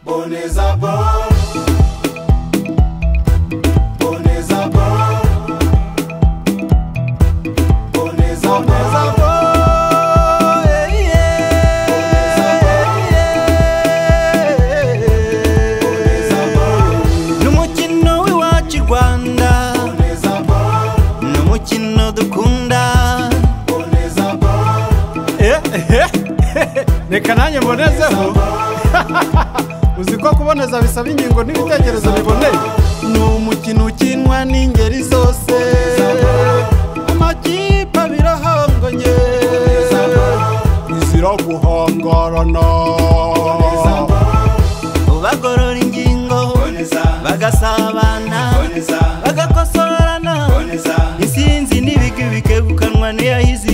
Boneza bom, boneza bom, boneza bom, n'umukino w'iwacu i Rwanda, n'umukino dukunda. Reka nanjye mbonezeho. Uzi ko kuboneza bisaba ingingo n'ibitekerezo biboneye. Ni umukino ukinwa n'ingeri zose, amakipe abiri ahanganye Izira guhangarana, bagorora ingingo, bagasabana, bagakosorana, intsinzi n'ibigwi bikegukanwa n'iyahize